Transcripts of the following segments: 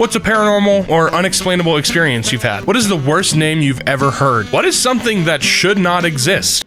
What's a paranormal or unexplainable experience you've had? What is the worst name you've ever heard? What is something that should not exist?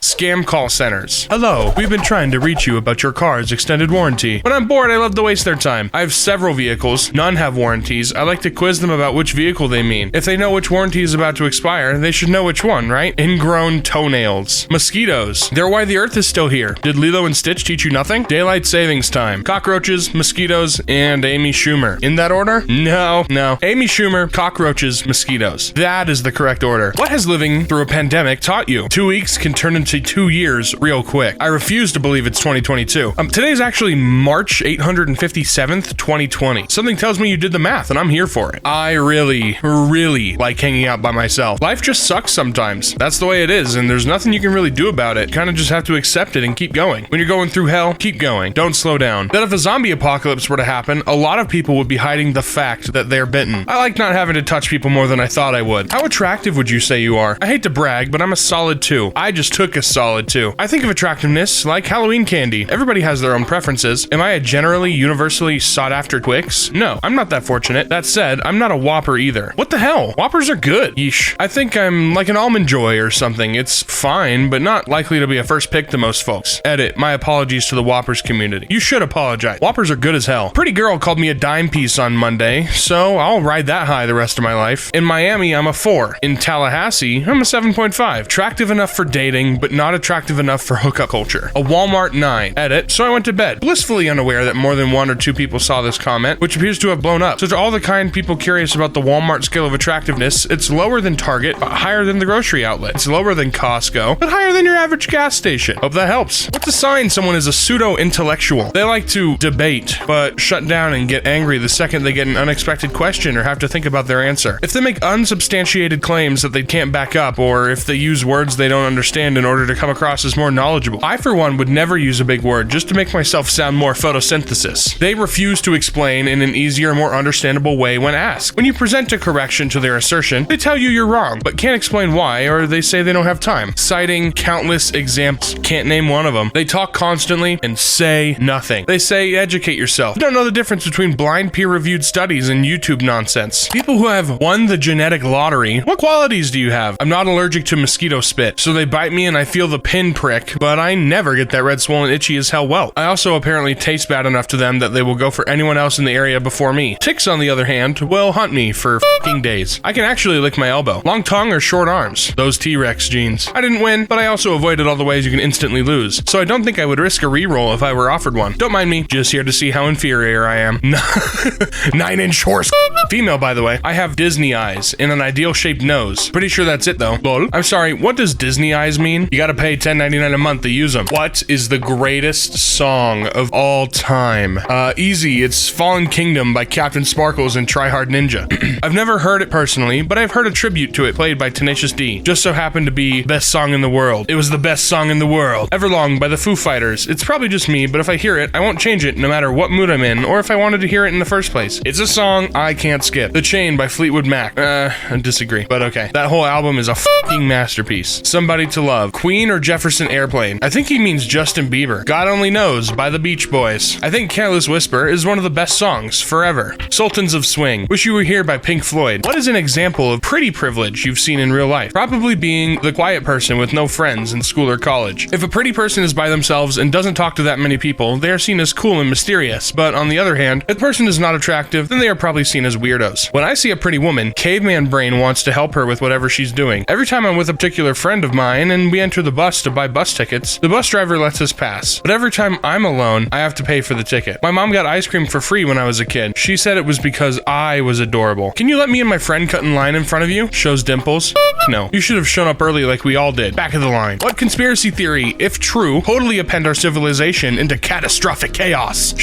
Scam call centers. Hello, we've been trying to reach you about your car's extended warranty. When I'm bored, I love to waste their time. I have several vehicles, none have warranties. I like to quiz them about which vehicle they mean. If they know which warranty is about to expire, they should know which one, right? Ingrown toenails. Mosquitoes. They're why the earth is still here. Did Lilo and Stitch teach you nothing? Daylight savings time. Cockroaches, mosquitoes, and Amy Schumer. In that order? No. Amy Schumer, cockroaches, mosquitoes. That is the correct order. What has living through a pandemic taught you? 2 weeks can turn into 2 years real quick. I refuse to believe it's 2022. Today's actually March 857th, 2020. Something tells me you did the math and I'm here for it. I really like hanging out by myself. Life just sucks sometimes. That's the way it is, and there's nothing you can really do about it. Kind of just have to accept it and keep going. When you're going through hell, keep going. Don't slow down. That if a zombie apocalypse were to happen, a lot of people would be hiding the fact that they're bitten. I like not having to touch people more than I thought I would. How attractive would you say you are? I hate to brag, but I'm a solid 2. I just took a solid 2. I think of attractiveness like Halloween candy. Everybody has their own preferences. Am I a generally, universally sought after Twix? No, I'm not that fortunate. That said, I'm not a Whopper either. What the hell? Whoppers are good. Yeesh. I think I'm like an Almond Joy or something. It's fine, but not likely to be a first pick to most folks. Edit. My apologies to the Whoppers community. You should apologize. Whoppers are good as hell. Pretty girl called me a dime piece on Monday, so I'll ride that high the rest of my life. In Miami, I'm a 4. In Tallahassee, I'm a 7.5. Attractive enough for dating, but not attractive enough for hookup culture. A Walmart 9. Edit. So I went to bed, blissfully unaware that more than 1 or 2 people saw this comment, which appears to have blown up. So to all the kind people curious about the Walmart scale of attractiveness, it's lower than Target, but higher than the grocery outlet. It's lower than Costco, but higher than your average gas station. Hope that helps. What's a sign someone is a pseudo-intellectual? They like to debate, but shut down and get angry the second they get an unexpected question or have to think about their answer. If they make unsubstantiated claims that they can't back up, or if they use words they don't understand in order to come across as more knowledgeable. I, for one, would never use a big word just to make myself sound more photosynthesis. They refuse to explain in an easier, more understandable way when asked. When you present a correction to their assertion, they tell you you're wrong, but can't explain why, or they say they don't have time. Citing countless examples, can't name one of them. They talk constantly and say nothing. They say, educate yourself. You don't know the difference between blind peer-reviewed studies and YouTube nonsense. People who have won the genetic lottery, what qualities do you have? I'm not allergic to mosquito spit, so they bite me and I feel the pin prick, but I never get that red swollen itchy as hell welt. I also apparently taste bad enough to them that they will go for anyone else in the area before me. Ticks, on the other hand, will hunt me for f***ing days. I can actually lick my elbow. Long tongue or short arms? Those T-Rex genes. I didn't win, but I also avoided all the ways you can instantly lose, so I don't think I would risk a reroll if I were offered one. Don't mind me, just here to see how inferior I am. 9-inch horse. Female, by the way. I have Disney eyes and an ideal shaped nose. Pretty sure that's it though. Lol. I'm sorry, what does Disney eyes mean? You gotta pay $10.99 a month to use them. What is the greatest song of all time? Easy. It's Fallen Kingdom by Captain Sparkles and Try Hard Ninja. I've never heard it personally, but I've heard a tribute to it played by Tenacious D. Just so happened to be best song in the world. It was the best song in the world. Everlong by the Foo Fighters. It's probably just me, but if I hear it, I won't change it no matter what mood I'm in, or if I wanted to hear it in the first place. It's a song I can't skip. The Chain by Fleetwood Mac. I disagree, but okay. That whole album is a f***ing masterpiece. Somebody to Love. Queen or Jefferson Airplane? I think he means Justin Bieber. God Only Knows by the Beach Boys. I think Careless Whisper is one of the best songs forever. Sultans of Swing. Wish You Were Here by Pink Floyd. What is an example of pretty privilege you've seen in real life? Probably being the quiet person with no friends in school or college. If a pretty person is by themselves and doesn't talk to that many people, they are seen as cool and mysterious. But on the other hand, if the person is not attractive, then they are probably seen as weirdos. When I see a pretty woman, caveman brain wants to help her with whatever she's doing. Every time I'm with a particular friend of mine and we enter the bus to buy bus tickets, the bus driver lets us pass. But every time I'm alone, I have to pay for the ticket. My mom got ice cream for free when I was a kid. She said it was because I was adorable. Can you let me and my friend cut in line in front of you? Shows dimples. No. You should have shown up early like we all did. Back of the line. What conspiracy theory, if true, totally append our civilization into catastrophic chaos?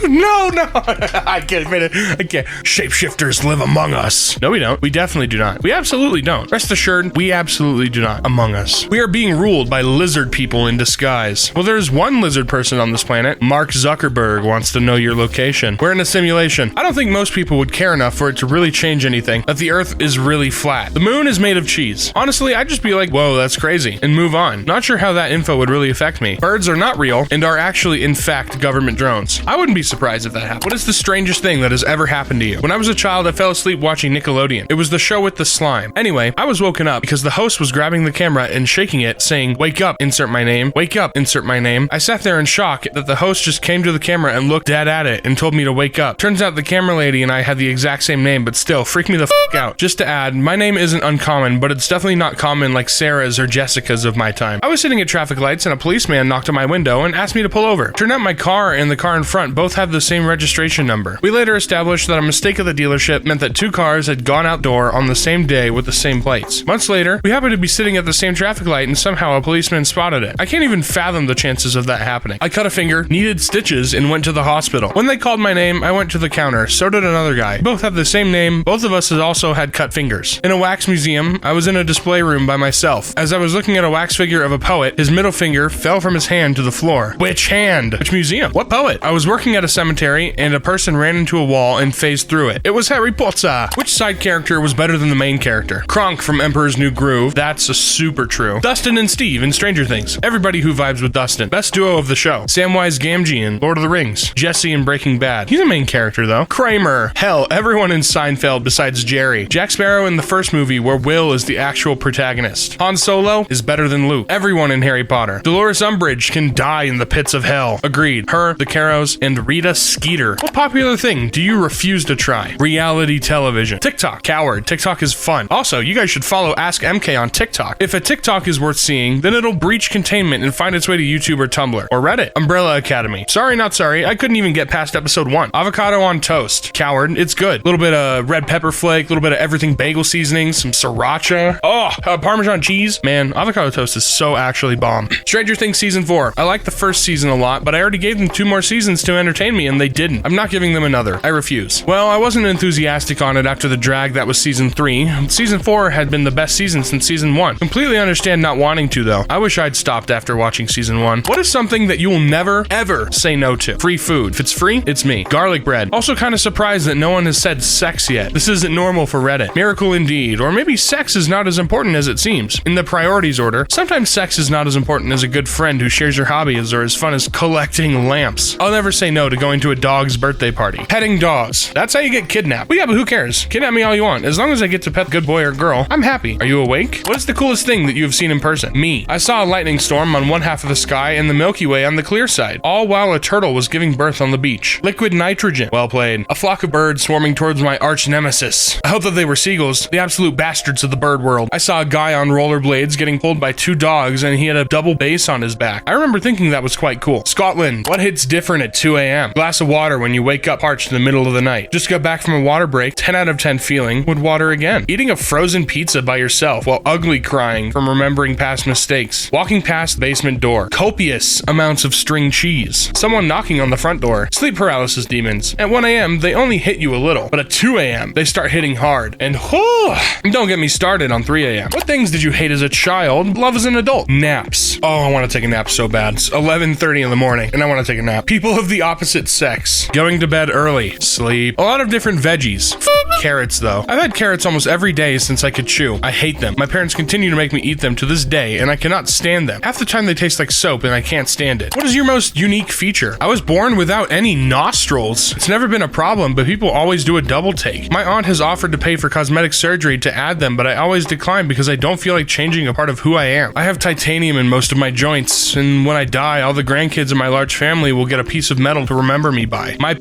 No, I can't admit it. I can't. Shapeshifters live among us. No, we don't. We definitely do not. We absolutely don't. Rest assured, we absolutely do not. Among us. We are being ruled by lizard people in disguise. Well, there's one lizard person on this planet. Mark Zuckerberg wants to know your location. We're in a simulation. I don't think most people would care enough for it to really change anything, that the Earth is really flat. The moon is made of cheese. Honestly, I'd just be like, whoa, that's crazy, and move on. Not sure how that info would really affect me. Birds are not real and are actually, in fact, government drones. I wouldn't be surprised if that happened. What is the strangest thing that has ever happened to you? When I was a child, I fell asleep watching Nickelodeon. It was the show with the slime. Anyway, I was woken up because the host was grabbing the camera and shaking it, saying, "Wake up, insert my name. Wake up, insert my name." I sat there in shock that the host just came to the camera and looked dead at it and told me to wake up. Turns out the camera lady and I had the exact same name, but still, freaked me the f*** out. Just to add, my name isn't uncommon, but it's definitely not common like Sarah's or Jessica's of my time. I was sitting at traffic lights and a policeman knocked on my window and asked me to pull over. Turned out my car and the car in front both have the same registration number. We later established that a mistake of the dealership meant that two cars had gone outdoor on the same day with the same plates. Months later, we happened to be sitting at the same traffic light and somehow a policeman spotted it. I can't even fathom the chances of that happening. I cut a finger, needed stitches, and went to the hospital. When they called my name, I went to the counter. So did another guy. Both have the same name. Both of us had also had cut fingers. In a wax museum, I was in a display room by myself. As I was looking at a wax figure of a poet, his middle finger fell from his hand to the floor. Which hand? Which museum? What poet? I was working at a cemetery and a person ran into a wall and phased through it. It was Harry Potter. Which side character was better than the main character? Kronk from Emperor's New Groove. That's a super true. Dustin and Steve in Stranger Things. Everybody who vibes with Dustin. Best duo of the show. Samwise Gamgee in Lord of the Rings. Jesse in Breaking Bad. He's a main character though. Kramer. Hell, everyone in Seinfeld besides Jerry. Jack Sparrow in the first movie where Will is the actual protagonist. Han Solo is better than Luke. Everyone in Harry Potter. Dolores Umbridge can die in the pits of hell. Agreed. Her, the Caros, and Rita Skeeter. What popular thing do you refuse to try? Reality television. TikTok. Coward. TikTok is fun. Also, you guys should follow AskReddit on TikTok. If a TikTok is worth seeing, then it'll breach containment and find its way to YouTube or Tumblr. Or Reddit. Umbrella Academy. Sorry, not sorry. I couldn't even get past episode 1. Avocado on toast. Coward. It's good. A little bit of red pepper flake, a little bit of everything bagel seasoning, some sriracha. Oh, Parmesan cheese. Man, avocado toast is so actually bomb. Stranger Things season 4. I like the first season a lot, but I already gave them 2 more seasons to entertain me and they didn't. I'm not giving them another. I refuse. Well, I wasn't enthusiastic on it after the drag that was season 3. Season 4 had been the best season since season 1. Completely understand not wanting to though. I wish I'd stopped after watching season 1. What is something that you will never, ever say no to? Free food. If it's free, it's me. Garlic bread. Also kind of surprised that no one has said sex yet. This isn't normal for Reddit. Miracle indeed. Or maybe sex is not as important as it seems. In the priorities order, sometimes sex is not as important as a good friend who shares your hobbies or as fun as collecting lamps. I'll never say no to going to a dog's birthday party. Petting dogs. That's how you get kidnapped. Well, yeah, but who cares? Kidnap me all you want. As long as I get to pet the good boy or girl, I'm happy. Are you awake? What is the coolest thing that you have seen in person? Me. I saw a lightning storm on one half of the sky and the Milky Way on the clear side, all while a turtle was giving birth on the beach. Liquid nitrogen. Well played. A flock of birds swarming towards my arch nemesis. I hope that they were seagulls, the absolute bastards of the bird world. I saw a guy on rollerblades getting pulled by 2 dogs and he had a double bass on his back. I remember thinking that was quite cool. Scotland. What hits different at 2 a.m.? Glass of water when you wake up parched in the middle of the night. Just got back from a water break, 10 out of 10 feeling, would water again. Eating a frozen pizza by yourself while ugly crying from remembering past mistakes. Walking past the basement door. Copious amounts of string cheese. Someone knocking on the front door. Sleep paralysis demons. At 1 a.m., they only hit you a little, but at 2 a.m., they start hitting hard. And don't get me started on 3 a.m. What things did you hate as a child, love as an adult? Naps. Oh, I want to take a nap so bad. It's 11:30 in the morning, and I want to take a nap. People of the opposite sex. Going to bed early. Sleep. A lot of different veggies. Carrots, though. I've had carrots almost every day since I could chew. I hate them. My parents continue to make me eat them to this day, and I cannot stand them. Half the time they taste like soap, and I can't stand it. What is your most unique feature? I was born without any nostrils. It's never been a problem, but people always do a double take. My aunt has offered to pay for cosmetic surgery to add them, but I always decline because I don't feel like changing a part of who I am. I have titanium in most of my joints, and when I die, all the grandkids in my large family will get a piece of metal to remember me by. My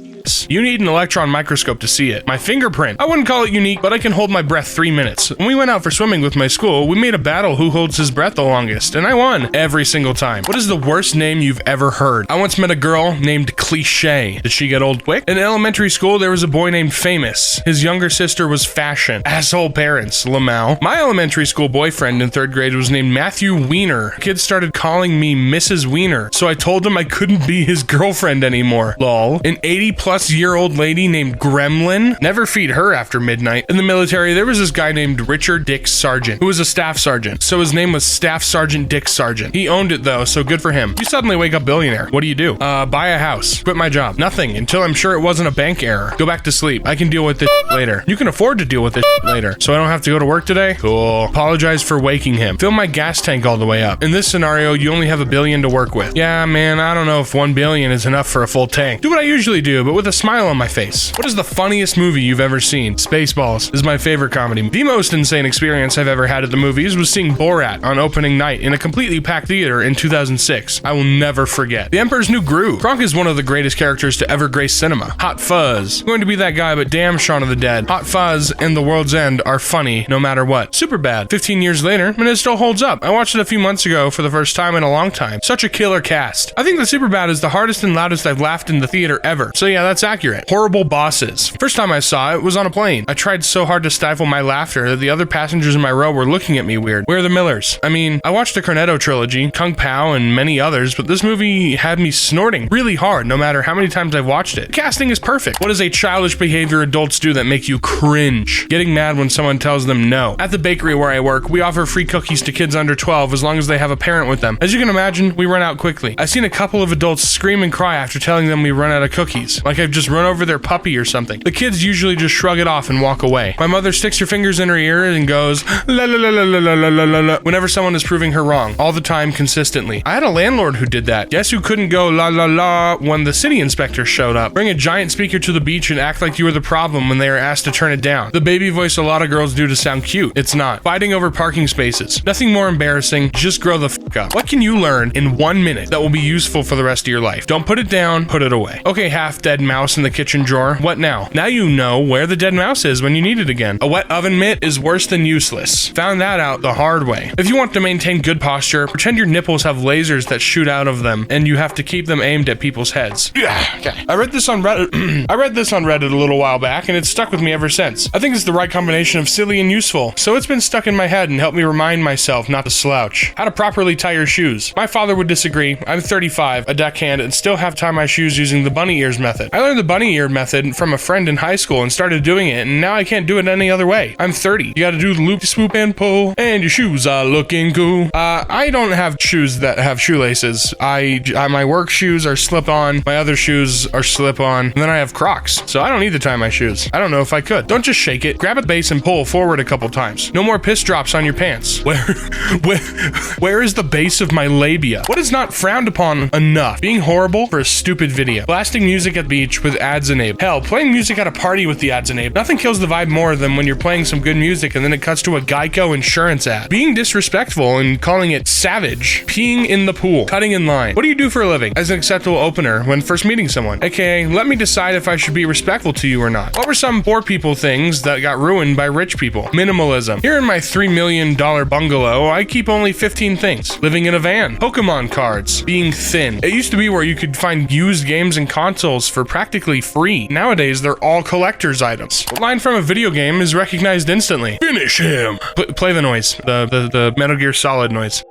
You need an electron microscope to see it. My fingerprint. I wouldn't call it unique, but I can hold my breath 3 minutes. When we went out for swimming with my school, we made a battle who holds his breath the longest, and I won every single time. What is the worst name you've ever heard? I once met a girl named Cliche. Did she get old quick? In elementary school, there was a boy named Famous. His younger sister was Fashion. Asshole parents. Lamau. My elementary school boyfriend in 3rd grade was named Matthew Wiener. Kids started calling me Mrs. Wiener, so I told him I couldn't be his girlfriend anymore. Lol. An 80+ 50-plus-year-old lady named Gremlin. Never feed her after midnight. In the military, there was this guy named Richard Dick Sargent, who was a staff sergeant. So his name was Staff Sergeant Dick Sargent. He owned it though, so good for him. You suddenly wake up billionaire. What do? Buy a house. Quit my job. Nothing, until I'm sure it wasn't a bank error. Go back to sleep. I can deal with this later. You can afford to deal with this later, so I don't have to go to work today? Cool. Apologize for waking him. Fill my gas tank all the way up. In this scenario, you only have $1 billion to work with. Yeah, man, I don't know if $1 billion is enough for a full tank. Do what I usually do, but with a smile on my face. What is the funniest movie you've ever seen? Spaceballs is my favorite comedy. The most insane experience I've ever had at the movies was seeing Borat on opening night in a completely packed theater in 2006. I will never forget. The Emperor's New Groove. Kronk is one of the greatest characters to ever grace cinema. Hot Fuzz. I'm going to be that guy, but damn Shaun of the Dead. Hot Fuzz and The World's End are funny no matter what. Superbad. 15 years later, and it still holds up. I watched it a few months ago for the first time in a long time. Such a killer cast. I think the Superbad is the hardest and loudest I've laughed in the theater ever. So yeah, that's accurate. Horrible Bosses. First time I saw it was on a plane. I tried so hard to stifle my laughter that the other passengers in my row were looking at me weird. Where are the Millers? I mean, I watched the Cornetto trilogy, Kung Pao, and many others, but this movie had me snorting really hard no matter how many times I've watched it. Casting is perfect. What is a childish behavior adults do that make you cringe? Getting mad when someone tells them no. At the bakery where I work, we offer free cookies to kids under 12 as long as they have a parent with them. As you can imagine, we run out quickly. I've seen a couple of adults scream and cry after telling them we run out of cookies, like I've just run over their puppy or something. The kids usually just shrug it off and walk away. My mother sticks her fingers in her ear and goes la la la la la la la la la whenever someone is proving her wrong, all the time, consistently. I had a landlord who did that. Guess who couldn't go la la la when the city inspector showed up? Bring a giant speaker to the beach and act like you were the problem when they are asked to turn it down. The baby voice a lot of girls do to sound cute. It's not. Fighting over parking spaces. Nothing more embarrassing. Just grow the f*** up. What can you learn in 1 minute that will be useful for the rest of your life? Don't put it down, put it away. Okay, half dead mouse in the kitchen drawer. What now? Now you know where the dead mouse is when you need it again. A wet oven mitt is worse than useless. Found that out the hard way. If you want to maintain good posture, pretend your nipples have lasers that shoot out of them and you have to keep them aimed at people's heads. Okay. I read this on Reddit. I read this on Reddit a little while back and it's stuck with me ever since. I think it's the right combination of silly and useful, so it's been stuck in my head and helped me remind myself not to slouch. How to properly tie your shoes. My father would disagree. I'm 35, a deckhand, and still have tie my shoes using the bunny ears method. I learned the bunny ear method from a friend in high school and started doing it, and now I can't do it any other way. I'm 30. You gotta do the loop, swoop, and pull, and your shoes are looking cool. I don't have shoes that have shoelaces. My work shoes are slip-on, my other shoes are slip-on, and then I have Crocs, so I don't need to tie my shoes. I don't know if I could. Don't just shake it. Grab a base and pull forward a couple times. No more piss drops on your pants. Where is the base of my labia? What is not frowned upon enough? Being horrible for a stupid video. Blasting music at beach with ads enabled. Hell, playing music at a party with the ads enabled. Nothing kills the vibe more than when you're playing some good music and then it cuts to a Geico insurance ad. Being disrespectful and calling it savage. Peeing in the pool. Cutting in line. What do you do for a living? As an acceptable opener when first meeting someone. AKA, let me decide if I should be respectful to you or not. What were some poor people things that got ruined by rich people? Minimalism. Here in my $3 million bungalow, I keep only 15 things. Living in a van. Pokemon cards. Being thin. It used to be where you could find used games and consoles for practically free. Nowadays, they're all collector's items. A line from a video game is recognized instantly. Finish him! Play the noise. The Metal Gear Solid noise.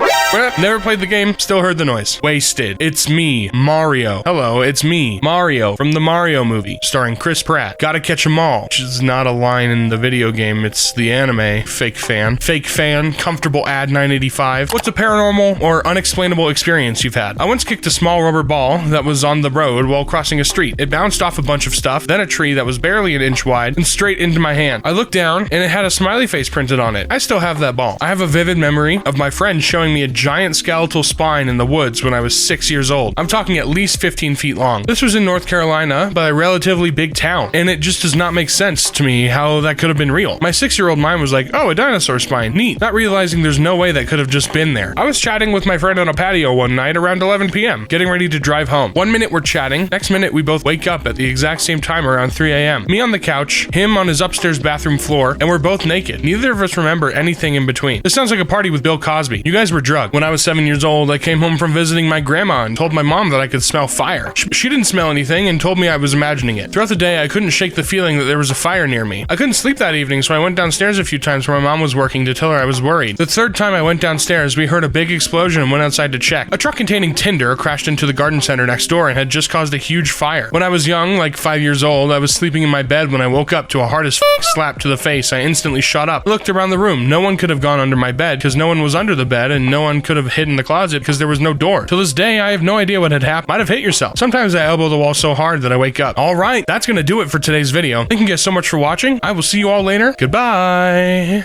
Never played the game, still heard the noise. Wasted. It's me, Mario. Hello, it's me, Mario, from the Mario movie, starring Chris Pratt. Gotta catch 'em all, which is not a line in the video game, it's the anime. Fake fan. Fake fan, comfortable ad 985. What's a paranormal or unexplainable experience you've had? I once kicked a small rubber ball that was on the road while crossing a street. It bounced off a bunch of stuff, then a tree that was barely an inch wide, and straight into my hand. I looked down, and it had a smiley face printed on it. I still have that ball. I have a vivid memory of my friend showing me a giant skeletal spine in the woods when I was 6 years old. I'm talking at least 15 feet long. This was in North Carolina, but a relatively big town, and it just does not make sense to me how that could have been real. My 6-year-old mind was like, oh, a dinosaur spine, neat, not realizing there's no way that could have just been there. I was chatting with my friend on a patio one night around 11 p.m., getting ready to drive home. 1 minute we're chatting, next minute we both wake up at the exact same time around 3 a.m. Me on the couch, him on his upstairs bathroom floor, and we're both naked. Neither of us remember anything in between. This sounds like a party with Bill Cosby. You guys were drugged. When I was 7 years old, I came home from visiting my grandma and told my mom that I could smell fire. She didn't smell anything and told me I was imagining it. Throughout the day, I couldn't shake the feeling that there was a fire near me. I couldn't sleep that evening, so I went downstairs a few times where my mom was working to tell her I was worried. The third time I went downstairs, we heard a big explosion and went outside to check. A truck containing tinder crashed into the garden center next door and had just caused a huge fire. When I was young, like 5 years old, I was sleeping in my bed when I woke up to a hard as slap to the face. I instantly shot up. I looked around the room. No one could have gone under my bed because no one was under the bed, and no one could have hid in the closet because there was no door. To this day, I have no idea what had happened. Might have hit yourself. Sometimes I elbow the wall so hard that I wake up. Alright, that's gonna do it for today's video. Thank you guys so much for watching. I will see you all later. Goodbye.